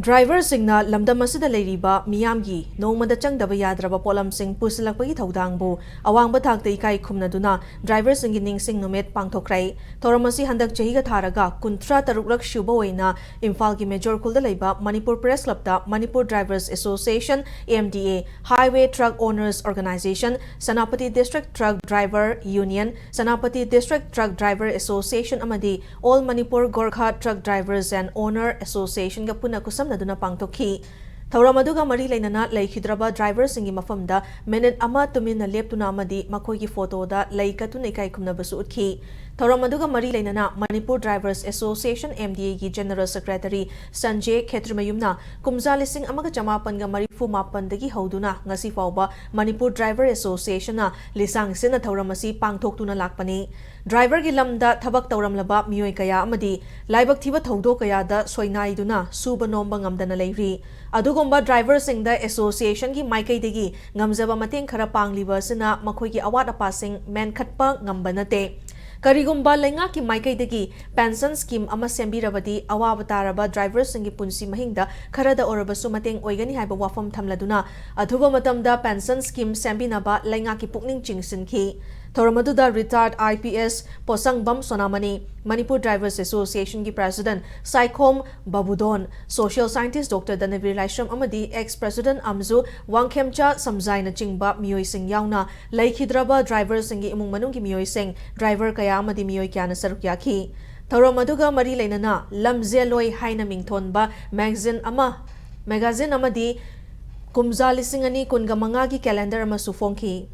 Driver singna lamdam asida leiriba miyamgi nongmada changdaba yadraba polam sing pusilakpagi thaudangbu awangba thakta ikai khumnaduna driver singi ningsing numet pangthokrai thoramasi handak chahiga tharaga kuntra taruklak shuba oina Imphal gi major kulda leiba Manipur Press Club da Manipur Drivers Association AMDA Highway Truck Owners Organization Sanapati District Truck Driver Union Sanapati District Truck Driver Association amadi All Manipur Gorkha Truck Drivers and Owner Association ga puna kusam pangtokhi Thauramadu mari lainana laikhidraba driver singi mafamda minute ama tumina leptuna amadi makhoi photo da laikatuna ikai khumnabasu utki Thauramadu mari lainana Manipur Drivers Association MDA gi General Secretary Sanjay Khetrimayumna kumza lising amaga chamapan ga marifu mapan dagi hauduna ngasi fauba Manipur Driver Association na lisang sina thauramasi pangthoktuna lakpani driver gi lamda thabak tauramlaba miyoi kaya amadi laibak thiba thaudo kaya da soinaiduna suba nomba ngamdana leiri adugomba driver singda association gi maikai degi ngamjaba mateng khara pangliba sina makhoi gi awat apa sing men khatpa ngambanate Karigumba lenga ki maikai degi pension scheme ama sembirabadi awaba taraba drivers singi punsi mahingda kharada orabasu mateng oigani haiba wafam thamladuna athuba matamda pension scheme sembinaba lenga ki pukning chingsinki Thoramaduda retired IPS Posangbam Sonamani Manipur Drivers Association ki President Saikhom Babudon Social Scientist Dr. Danavir Laishram amadi ex-president Amzu Wangkhemcha Samjaina chingba miyoi sing yauna laikhidraba drivers singi imung manung ki miyoi sing driver kaya amadi miyoi kyana saruk yakhi Thoramaduga mari lainana lamzeloi haina mingthonba magazine amadi kumza lisingani kunga manga ki calendar ama sufongki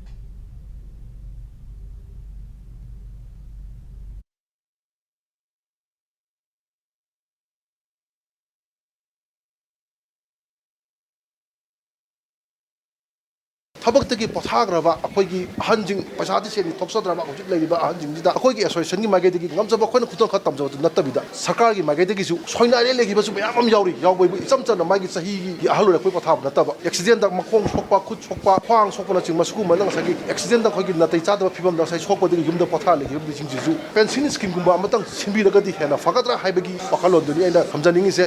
Tabak Potagrava, Akogi, Hunting, Pasati, Topsodrama, Hunting, Akogi Association, Magadi, Gamsaba, Kutan Katam, Natabida, Sakari, Magadi, Soina, Yam Yauri, Yawi, sometimes Magi Sahi, Alu, Potab, Nataba, accident that Makong Sopa, Kut Sopa, Pang Sopana, Masku, Manasaki, accident that Hogi Natata, people that say Sopa, the Yum the Potali, Yum the Jinju, Pension Skim Matang, Simbi Gadi, and a Fakatra, Hibegi, Pakalo, the end of Hamzaning is